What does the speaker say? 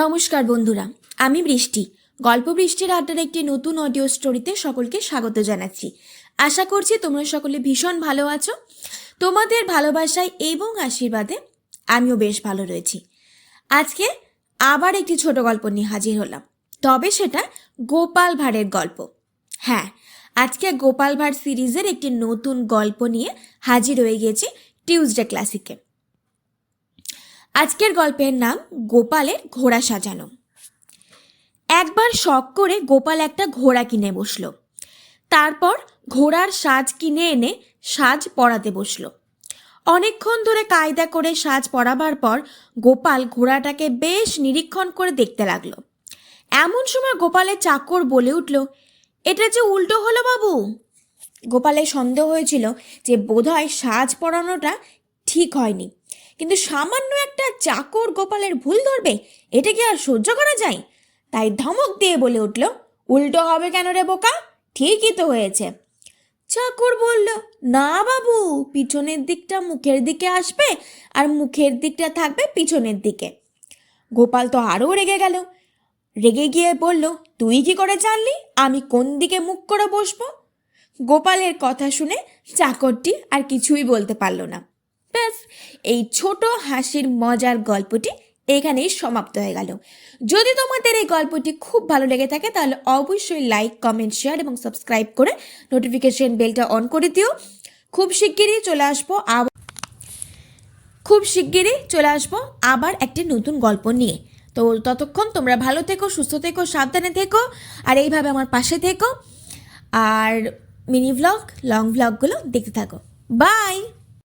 নমস্কার বন্ধুরা, আমি বৃষ্টি। গল্প বৃষ্টির আড্ডার একটি নতুন অডিও স্টোরিতে সকলকে স্বাগত জানাচ্ছি। আশা করছি তোমরা সকলে ভীষণ ভালো আছো। তোমাদের ভালোবাসায় এবং আশীর্বাদে আমিও বেশ ভালো রয়েছি। আজকে আবার একটি ছোট গল্প নিয়ে হাজির হলাম, তবে সেটা গোপাল ভাঁড়ের গল্প। হ্যাঁ, আজকে গোপাল ভাঁড় সিরিজের একটি নতুন গল্প নিয়ে হাজির হয়ে গেছি টিউসডে ক্লাসিকে। আজকের গল্পের নাম গোপালের ঘোড়া সাজানো। একবার শখ করে গোপাল একটা ঘোড়া কিনে বসলো। তারপর ঘোড়ার সাজ কিনে এনে সাজ পরাতে বসলো। অনেকক্ষণ ধরে কায়দা করে সাজ পরাবার পর গোপাল ঘোড়াটাকে বেশ নিরীক্ষণ করে দেখতে লাগলো। এমন সময় গোপালের চাকর বলে উঠল, এটা যে উল্টো হলো বাবু। গোপালের সন্দেহ হয়েছিল যে বোধহয় সাজ পরানোটা ঠিক হয়নি, কিন্তু সামান্য একটা চাকর গোপালের ভুল ধরবে, এটা কি আর সহ্য করা যায়? তাই ধমক দিয়ে বলে উঠল, উল্টো হবে কেন রে বোকা, ঠিকই তো হয়েছে। চাকর বলল, না বাবু, পিছনের দিকটা মুখের দিকে আসবে আর মুখের দিকটা থাকবে পিছনের দিকে। গোপাল তো আরও রেগে গেল। রেগে গিয়ে বলল, তুই কি করে জানলি আমি কোন দিকে মুখ করে বসবো? গোপালের কথা শুনে চাকরটি আর কিছুই বলতে পারল না। ব্যাস, এই ছোট হাসির মজার গল্পটি এখানেই সমাপ্ত হয়ে গেল। যদি তোমাদের এই গল্পটি খুব ভালো লেগে থাকে তাহলে অবশ্যই লাইক, কমেন্ট, শেয়ার এবং সাবস্ক্রাইব করে নোটিফিকেশন বেলটা অন করে দিও। খুব শিগগিরই চলে আসবো আবার একটি নতুন গল্প নিয়ে। তো ততক্ষণ তোমরা ভালো থেকো, সুস্থ থেকো, সাবধানে থেকো, আর এইভাবে আমার পাশে থেকো। আর মিনি ভ্লগ, লং ভ্লগগুলো দেখতে থাকো। বাই।